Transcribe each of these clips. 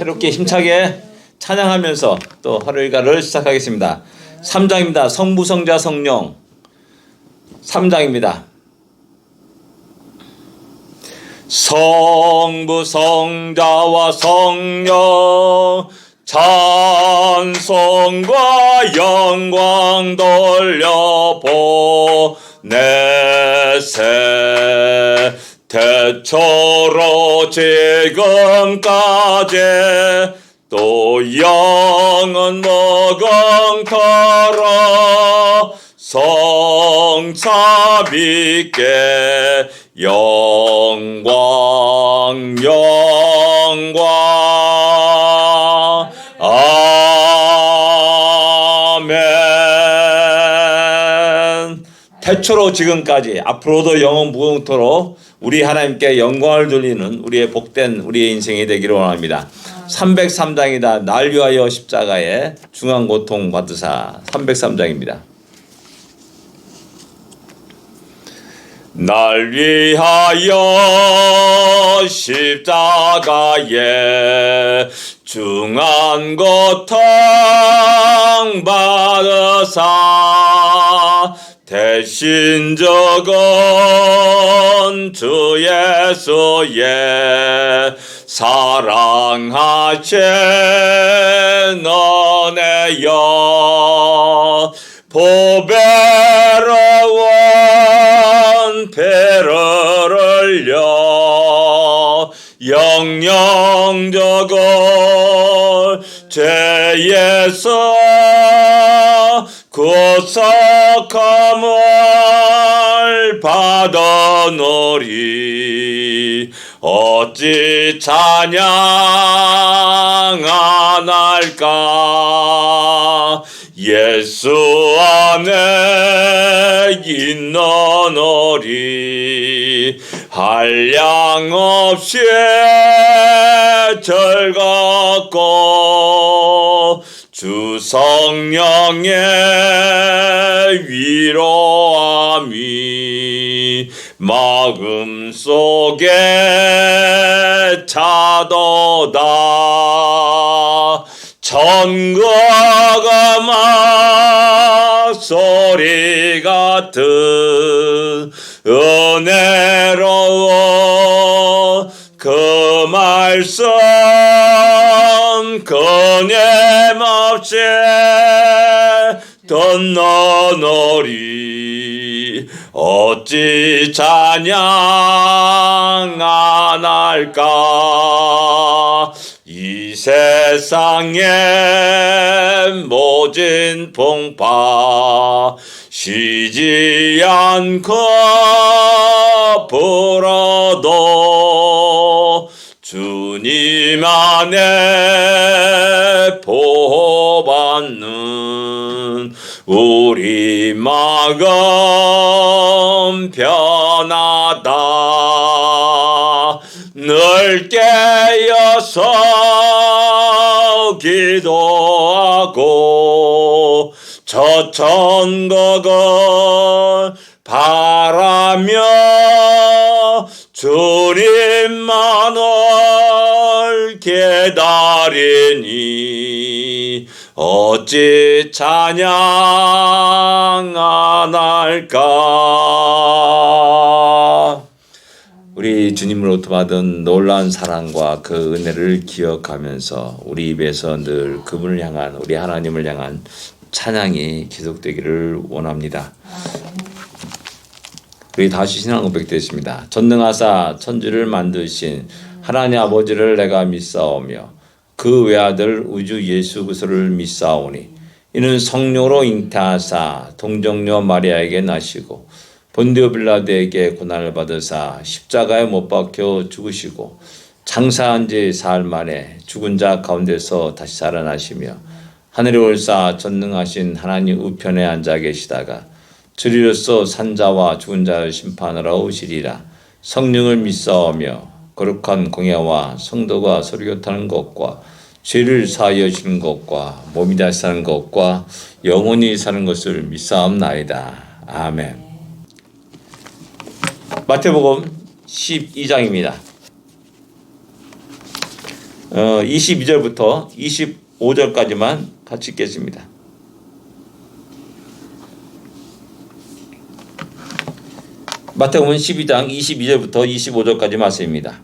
새롭게 힘차게 찬양하면서 또 하루 일과를 시작하겠습니다. 3장입니다. 성부, 성자, 성령 3장입니다. 성부, 성자와 성령 찬송과 영광 돌려보내세 태초로 지금까지 또 영원 무궁토록 성사 믿게 영광 아멘. 태초로 지금까지 앞으로도 영원 무궁토록 우리 하나님께 영광을 돌리는 우리의 복된 우리의 인생이 되기를 원합니다. 303장이다. 날 위하여 십자가에 중한 고통 받으사. 303장입니다. 날 위하여 십자가에 중한 고통 받으사 대신 적은 주 예수의 사랑하신 은혜여 보배로운 피를 흘려 영영적을 죄에서 구속함을 받아노리 어찌 찬양 안 할까. 예수 안에 있노니 한량없이 즐겁고 주 성령의 위로함이 마음속에 차도다. 천국의 소리 같은 은혜로운 그 말씀 끊임없이 듣노니 어찌 찬양 안 할까. 이 세상의 모진 풍파 쉬지 않고 불어도 주님 안에 보호받는 우리 마음 편하다. 늘 깨어서 기도하고 저 천국을 바라며 주님만을 기다리니 어찌 찬양 안 할까. 우리 주님으로부터 받은 놀라운 사랑과 그 은혜를 기억하면서 우리 입에서 늘 그분을 향한, 우리 하나님을 향한 찬양이 계속되기를 원합니다. 우리 다시 신앙 고백되겠습니다. 전능하사 천지를 만드신 하나님 아버지를 내가 믿사오며 그 외아들 우주 예수 그리스도를 믿사오니 이는 성령으로 잉태하사 동정녀 마리아에게 나시고 본디오 빌라도에게 고난을 받으사 십자가에 못 박혀 죽으시고 장사한 지 사흘 만에 죽은 자 가운데서 다시 살아나시며 하늘에 올사 전능하신 하나님 우편에 앉아 계시다가 주리로서 산자와 죽은 자를 심판하러 오시리라. 성령을 믿사오며 거룩한 공예와 성도가 서로교타는 것과 죄를 사하여 주는 것과 몸이 다시 사는 것과 영원히 사는 것을 믿사옵나이다. 아멘. 마태복음 12장입니다. 22절부터 25절까지만 같이 읽겠습니다. 마태복음 12장 22절부터 25절까지 말씀입니다.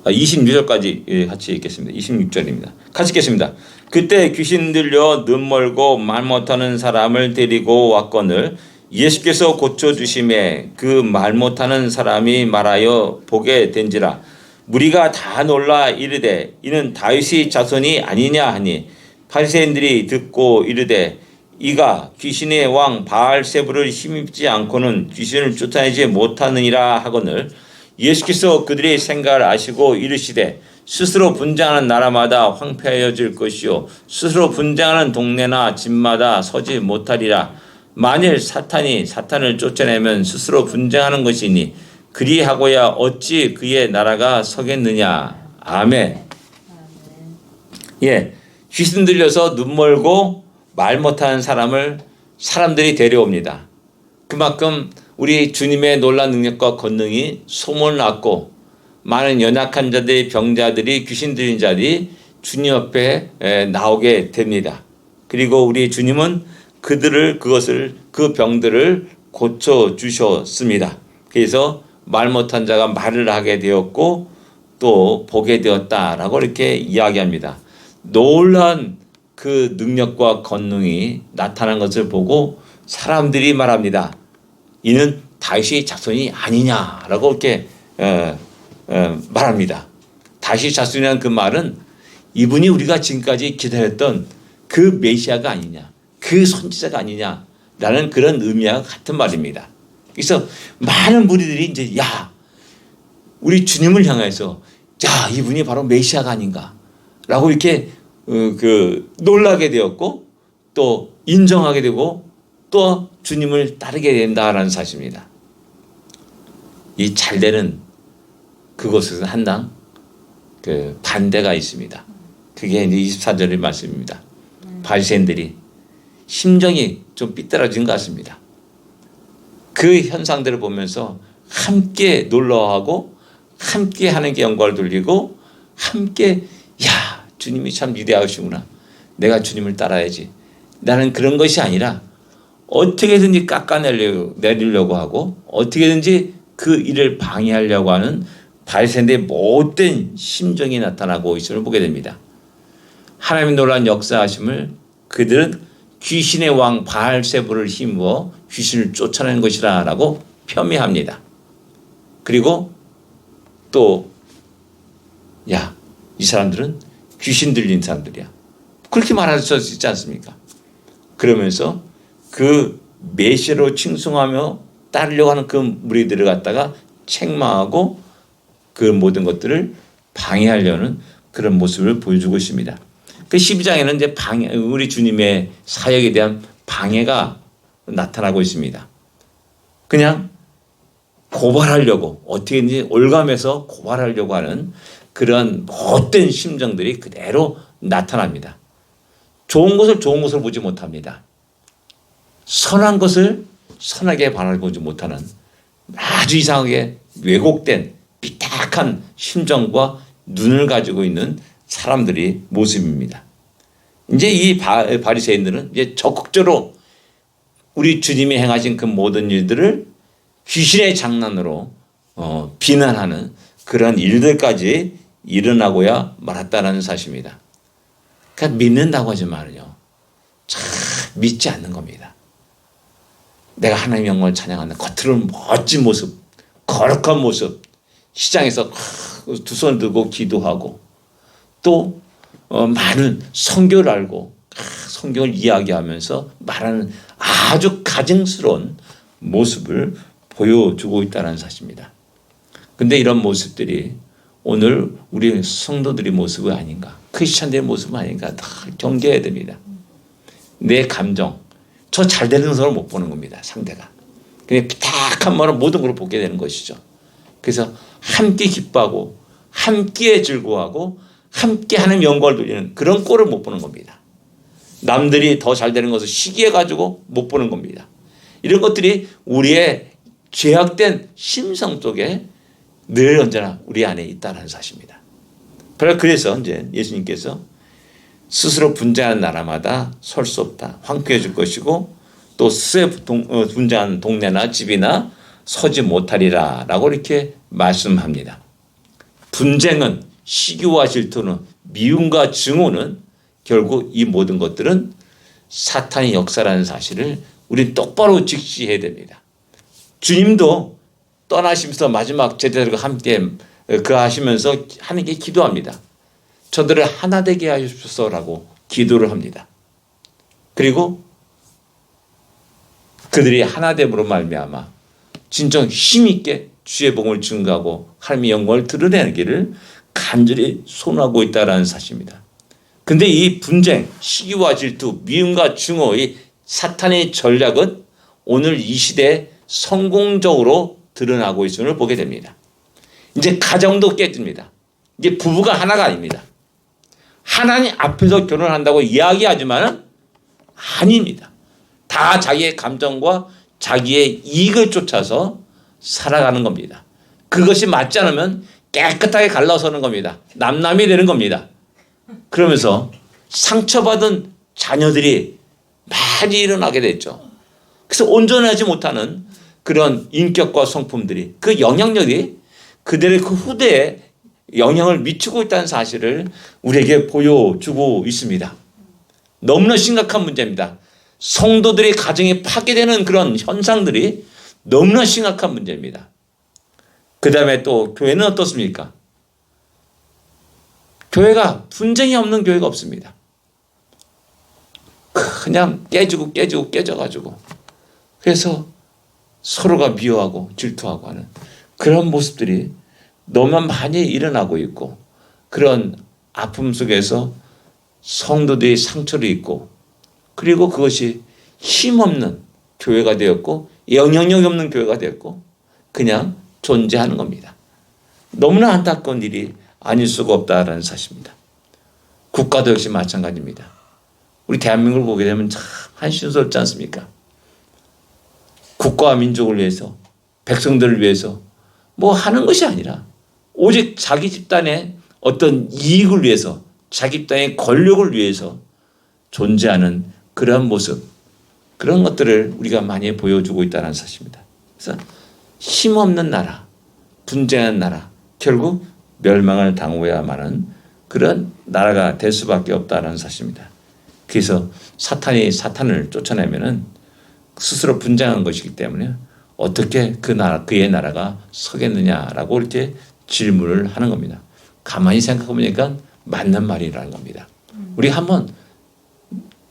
26절까지 같이 읽겠습니다. 26절입니다. 같이 읽겠습니다. 그때 귀신 들려 눈 멀고 말 못하는 사람을 데리고 왔거늘 예수께서 고쳐주심에 그 말 못하는 사람이 말하여 보게 된지라. 무리가 다 놀라 이르되 이는 다윗의 자손이 아니냐 하니 바리새인들이 듣고 이르되 이가 귀신의 왕 바알세불을 힘입지 않고는 귀신을 쫓아내지 못하느니라 하거늘 예수께서 그들의 생각을 아시고 이르시되 스스로 분쟁하는 나라마다 황폐하여질 것이요 스스로 분쟁하는 동네나 집마다 서지 못하리라. 만일 사탄이 사탄을 쫓아내면 스스로 분쟁하는 것이니 그리하고야 어찌 그의 나라가 서겠느냐. 아멘. 예, 귀신 들려서 눈 멀고 말 못하는 사람들이 데려옵니다. 그만큼 우리 주님의 놀라운 능력과 권능이 소문났고 많은 연약한 자들의 병자들이 귀신 들린 자들이 주님 앞에 나오게 됩니다. 그리고 우리 주님은 그 병들을 고쳐 주셨습니다. 그래서 말 못한 자가 말을 하게 되었고 또 보게 되었다라고 이렇게 이야기합니다. 놀라운 그 능력과 권능이 나타난 것을 보고 사람들이 말합니다. 이는 다윗의 자손이 아니냐라고 이렇게 말합니다. 다윗의 자손이라는 그 말은 이분이 우리가 지금까지 기다렸던 그 메시아가 아니냐, 그 선지자가 아니냐라는 그런 의미와 같은 말입니다. 그래서 많은 무리들이 이제 우리 주님을 향해서 이분이 바로 메시아가 아닌가라고 이렇게 놀라게 되었고 또 인정하게 되고 또 주님을 따르게 된다라는 사실입니다. 이 잘되는 그곳에서 한당 반대가 있습니다. 그게 이제 24절의 말씀입니다. 바리새인들이 심정이 좀 삐뚤어진 것 같습니다. 그 현상들을 보면서 함께 놀라워하고 함께 하는 게 영광을 돌리고 함께 주님이 참 위대하시구나. 내가 주님을 따라야지. 나는 그런 것이 아니라 어떻게든지 깎아내리려고 하고 어떻게든지 그 일을 방해하려고 하는 바리새인들의 못된 심정이 나타나고 있음을 보게 됩니다. 하나님의 놀라운 역사하심을 그들은 귀신의 왕 바알세불을 힘입어 귀신을 쫓아내는 것이라고 폄훼합니다. 그리고 또 이 사람들은 귀신 들린 사람들이야. 그렇게 말할 수 있지 않습니까? 그러면서 그 메시아로 칭송하며 따르려고 하는 그 무리들을 갖다가 책망하고 그 모든 것들을 방해하려는 그런 모습을 보여주고 있습니다. 그 12장에는 이제 우리 주님의 사역에 대한 방해가 나타나고 있습니다. 그냥 고발하려고 어떻게든지 올감해서 고발하려고 하는 그런 못된 심정들이 그대로 나타납니다. 좋은 것을 좋은 것으로 보지 못합니다. 선한 것을 선하게 바라보지 못하는 아주 이상하게 왜곡된 삐딱한 심정과 눈을 가지고 있는 사람들이 모습입니다. 이제 이 바리새인들은 이제 적극적으로 우리 주님이 행하신 그 모든 일들을 귀신의 장난으로 비난하는 그런 일들까지 일어나고야 말았다는 사실입니다. 그러니까 믿는다고 하지만요, 참 믿지 않는 겁니다. 내가 하나님의 영광을 찬양하는 겉으로는 멋진 모습, 거룩한 모습, 시장에서 두 손 들고 기도하고 또 많은 성경을 알고 성경을 이야기하면서 말하는 아주 가증스러운 모습을 보여주고 있다는 사실입니다. 그런데 이런 모습들이 오늘 우리 성도들의 모습이 아닌가, 크리스찬들의 모습이 아닌가 다 경계해야 됩니다. 내 감정, 저 잘 되는 것을 못 보는 겁니다. 상대가. 그냥 삐딱한 말은 모든 걸 보게 되는 것이죠. 그래서 함께 기뻐하고 함께 즐거워하고 함께 하는 영광을 돌리는 그런 꼴을 못 보는 겁니다. 남들이 더 잘 되는 것을 시기해가지고 못 보는 겁니다. 이런 것들이 우리의 죄악된 심성 속에 늘 언제나 우리 안에 있다는 사실입니다. 바로 그래서 이제 예수님께서 스스로 분쟁하는 나라마다 설 수 없다. 황폐해질 것이고 또 스스로 분쟁하는 동네나 집이나 서지 못하리라 라고 이렇게 말씀합니다. 분쟁은, 시기와 질투는, 미움과 증오는 결국 이 모든 것들은 사탄의 역사라는 사실을 우리는 똑바로 직시해야 됩니다. 주님도 떠나시면서 마지막 제자들과 함께 하시면서 하나님께 기도합니다. 저들을 하나 되게 하십시오라고 기도를 합니다. 그리고 그들이 하나됨으로 말미암아 진정 힘있게 주의 복음을 증거하고 하나님의 영광을 드러내기를 간절히 소원하고 있다는 사실입니다. 근데 이 분쟁, 시기와 질투, 미움과 증오의 사탄의 전략은 오늘 이 시대에 성공적으로 드러나고 있음을 보게 됩니다. 이제 가정도 깨집니다. 이제 부부가 하나가 아닙니다. 하나님 앞에서 결혼한다고 이야기하지만 아닙니다. 다 자기의 감정과 자기의 이익을 쫓아서 살아가는 겁니다. 그것이 맞지 않으면 깨끗하게 갈라서는 겁니다. 남남이 되는 겁니다. 그러면서 상처받은 자녀들이 많이 일어나게 됐죠. 그래서 온전하지 못하는 그런 인격과 성품들이, 그 영향력이 그들의 그 후대에 영향을 미치고 있다는 사실을 우리에게 보여주고 있습니다. 너무나 심각한 문제입니다. 성도들의 가정이 파괴되는 그런 현상들이 너무나 심각한 문제입니다. 그 다음에 또 교회는 어떻습니까? 교회가 분쟁이 없는 교회가 없습니다. 그냥 깨져가지고 그래서 서로가 미워하고 질투하고 하는 그런 모습들이 너무 많이 일어나고 있고, 그런 아픔 속에서 성도들이 상처를 입고, 그리고 그것이 힘없는 교회가 되었고 영향력이 없는 교회가 되었고 그냥 존재하는 겁니다. 너무나 안타까운 일이 아닐 수가 없다라는 사실입니다. 국가도 역시 마찬가지입니다. 우리 대한민국을 보게 되면 참 한심스럽지 않습니까? 국가와 민족을 위해서, 백성들을 위해서 뭐 하는 것이 아니라 오직 자기 집단의 어떤 이익을 위해서, 자기 집단의 권력을 위해서 존재하는 그런 모습, 그런 것들을 우리가 많이 보여주고 있다는 사실입니다. 그래서 힘없는 나라, 분쟁하는 나라, 결국 멸망을 당해야만은 그런 나라가 될 수밖에 없다는 사실입니다. 그래서 사탄이 사탄을 쫓아내면은 스스로 분쟁한 것이기 때문에 어떻게 그의 나라가 서겠느냐라고 이렇게 질문을 하는 겁니다. 가만히 생각해 보니까 맞는 말이라는 겁니다. 우리 한번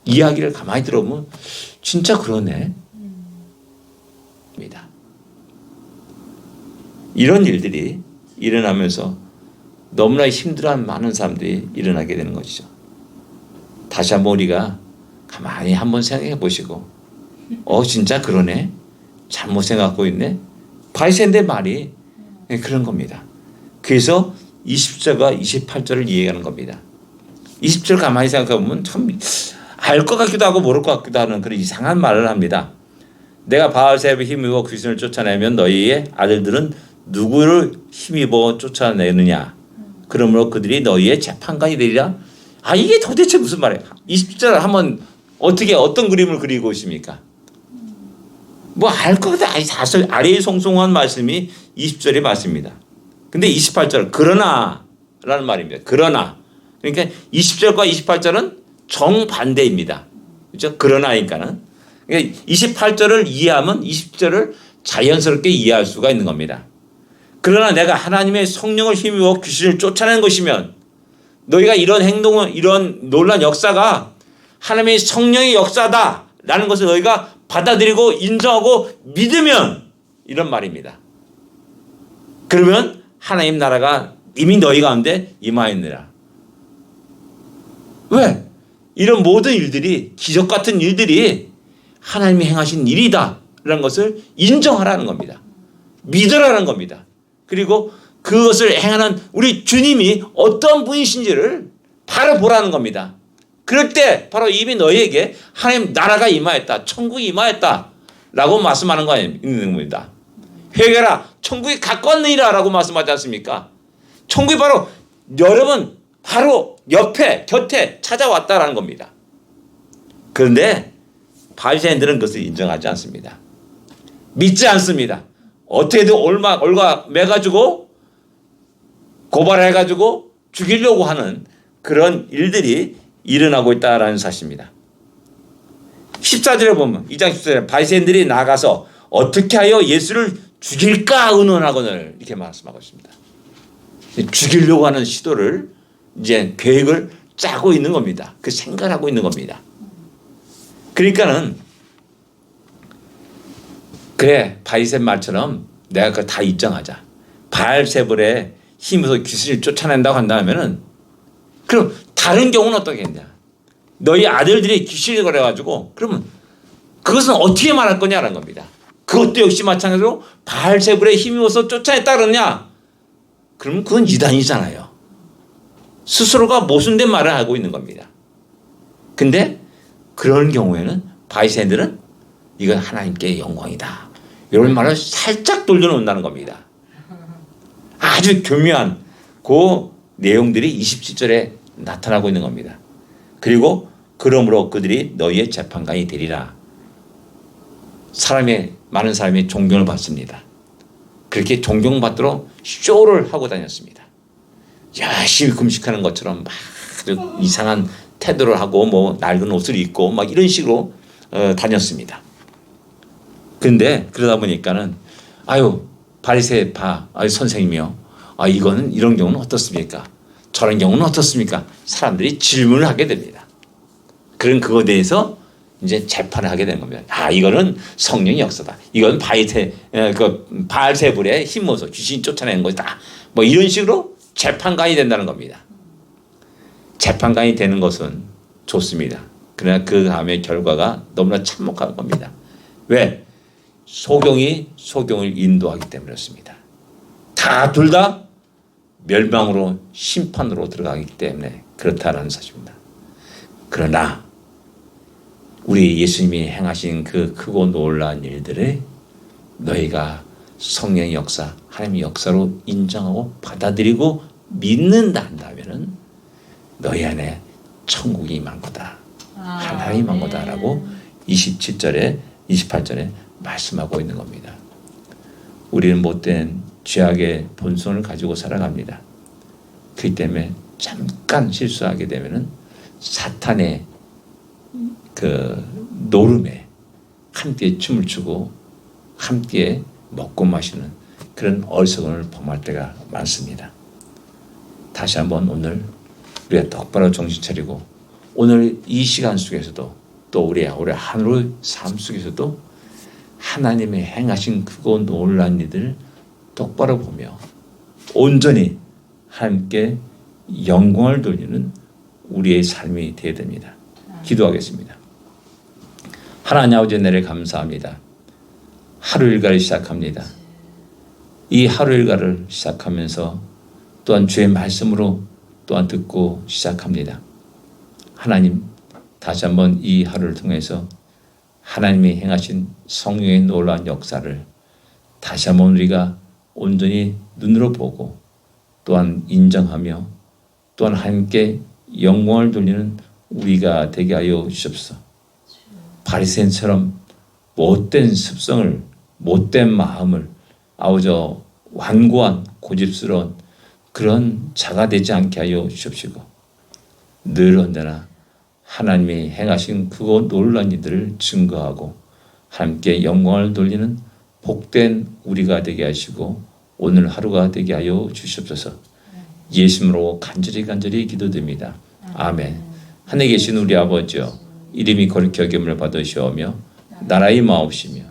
이야기를 가만히 들어보면 진짜 그러네. 이런 일들이 일어나면서 너무나 힘들어하는 많은 사람들이 일어나게 되는 것이죠. 다시 한번 우리가 가만히 한번 생각해 보시고, 진짜 그러네. 잘못 생각하고 있네. 바이센데 말이 그런 겁니다. 그래서 20절과 28절을 이해하는 겁니다. 20절 가만히 생각해 보면 참 알 것 같기도 하고 모를 것 같기도 하는 그런 이상한 말을 합니다. 내가 바알세바에 힘입어 귀신을 쫓아내면 너희의 아들들은 누구를 힘입어 쫓아내느냐? 그러므로 그들이 너희의 재판관이 되리라. 이게 도대체 무슨 말이에요? 20절 한번 어떤 그림을 그리고 있습니까? 뭐 알 것 같아. 사실 아래의 송송한 말씀이 20절의 말씀입니다. 근데 28절 그러나 라는 말입니다. 그러나. 그러니까 20절과 28절은 정반대입니다. 그렇죠? 그러나니까는. 그러니까 28절을 이해하면 20절을 자연스럽게 이해할 수가 있는 겁니다. 그러나 내가 하나님의 성령을 힘입어 귀신을 쫓아내는 것이면, 너희가 이런 행동은, 이런 놀란 역사가 하나님의 성령의 역사다라는 것을 너희가 받아들이고 인정하고 믿으면, 이런 말입니다. 그러면 하나님 나라가 이미 너희 가운데 임하였느라. 왜? 이런 모든 일들이, 기적 같은 일들이 하나님이 행하신 일이다 라는 것을 인정하라는 겁니다. 믿으라는 겁니다. 그리고 그것을 행하는 우리 주님이 어떤 분이신지를 바로 보라는 겁니다. 그럴 때 바로 이미 너희에게 하나님 나라가 임하였다, 천국이 임하였다 라고 말씀하는 거 있는 겁니다. 회개라 천국이 가까웠느니라 라고 말씀하지 않습니까? 천국이 바로 여러분 바로 옆에 곁에 찾아왔다라는 겁니다. 그런데 바리새인들은 그것을 인정하지 않습니다. 믿지 않습니다. 어떻게든 올가 매가지고 고발해가지고 죽이려고 하는 그런 일들이 일어나고 있다라는 사실입니다. 14절에 보면 2장 14절에 바리새인들이 나가서 어떻게 하여 예수를 죽일까 의논하거늘 이렇게 말씀하고 있습니다. 죽이려고 하는 시도를 이제 계획을 짜고 있는 겁니다. 그 생각을 하고 있는 겁니다. 그러니까는 그래 바리새인 말처럼 내가 그걸 다 입증하자. 바알세불의 힘으로 귀신을 쫓아낸다고 한다면은 그럼 다른 경우는 어떻게 했냐? 너희 아들들이 귀신을 걸어가지고 그러면 그것은 어떻게 말할 거냐라는 겁니다. 그것도 역시 마찬가지로 바알세불의 힘입어서 쫓아냈다 그러냐? 그러면 그건 이단이잖아요. 스스로가 모순된 말을 하고 있는 겁니다. 근데 그런 경우에는 바리새인들은 이건 하나님께 영광이다. 이런 말을 살짝 돌려놓는다는 겁니다. 아주 교묘한 그 내용들이 27절에 나타나고 있는 겁니다. 그리고 그러므로 그들이 너희의 재판관이 되리라. 많은 사람이 존경을 받습니다. 그렇게 존경받도록 쇼를 하고 다녔습니다. 열심히 금식하는 것처럼 막 이상한 태도를 하고 뭐 낡은 옷을 입고 막 이런 식으로 다녔습니다. 근데 그러다 보니까는 바리새 선생님이요. 이거는 이런 경우는 어떻습니까? 저런 경우는 어떻습니까? 사람들이 질문을 하게 됩니다. 그런 그거에 대해서 이제 재판을 하게 되는 겁니다. 이거는 성령의 역사다. 이건 바알세불의 힘으로서 귀신이 쫓아내는 것이다. 뭐 이런 식으로 재판관이 된다는 겁니다. 재판관이 되는 것은 좋습니다. 그러나 그 다음에 결과가 너무나 참혹한 겁니다. 왜? 소경이 소경을 인도하기 때문에 그렇습니다. 둘 다 멸망으로 심판으로 들어가기 때문에 그렇다라는 사실입니다. 그러나 우리 예수님이 행하신 그 크고 놀라운 일들을 너희가 성령의 역사, 하나님의 역사로 인정하고 받아들이고 믿는다 한다면은 너희 안에 천국이 임한 거다. 하나님이 임한 거다라고 27절에 28절에 말씀하고 있는 겁니다. 우리는 못된 죄악의 본성을 가지고 살아갑니다. 그렇기 때문에 잠깐 실수하게 되면은 사탄의 그 노름에 함께 춤을 추고 함께 먹고 마시는 그런 어리석음을 범할 때가 많습니다. 다시 한번 오늘 우리가 똑바로 정신 차리고 오늘 이 시간 속에서도 또 우리의 하루의 삶 속에서도 하나님의 행하신 크고 놀라운 일들을 똑바로 보며 온전히 함께 영광을 돌리는 우리의 삶이 되어야 됩니다. 기도하겠습니다. 하나님 아버지 은혜를 감사합니다. 하루 일과를 시작합니다. 이 하루 일과를 시작하면서 또한 주의 말씀으로 또한 듣고 시작합니다. 하나님 다시 한번 이 하루를 통해서 하나님이 행하신 성령의 놀라운 역사를 다시 한번 우리가 온전히 눈으로 보고 또한 인정하며 또한 함께 영광을 돌리는 우리가 되게 하여 주옵소서. 바리새인처럼 못된 습성을 못된 마음을 완고한 고집스러운 그런 자가 되지 않게 하여 주옵시고 늘 언제나 하나님이 행하신 그거 놀라운 일들을 증거하고 함께 영광을 돌리는 복된 우리가 되게 하시고 오늘 하루가 되게 하여 주시옵소서. 예수님으로 간절히 기도드립니다. 아멘. 하늘에 계신 우리 아버지여 이름이 거룩히 여김을 받으시오며 나라의 마옵시며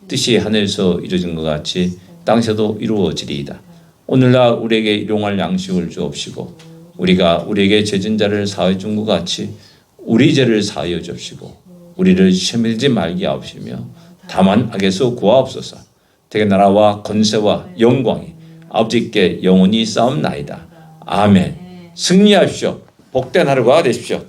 뜻이 하늘에서 이루어진 것 같이 땅에서도 이루어지리이다. 오늘날 우리에게 일용할 양식을 주옵시고 우리가 우리에게 죄진 자를 사하여 준 것 같이 우리 죄를 사하여 주옵시고 우리를 시험에 들지 말게 하옵시며 다만 악에서 구하옵소서. 되게 나라와 권세와 영광이 아버지께 영원히 싸움나이다. 아멘. 승리하십시오. 복된 하루가 되십시오.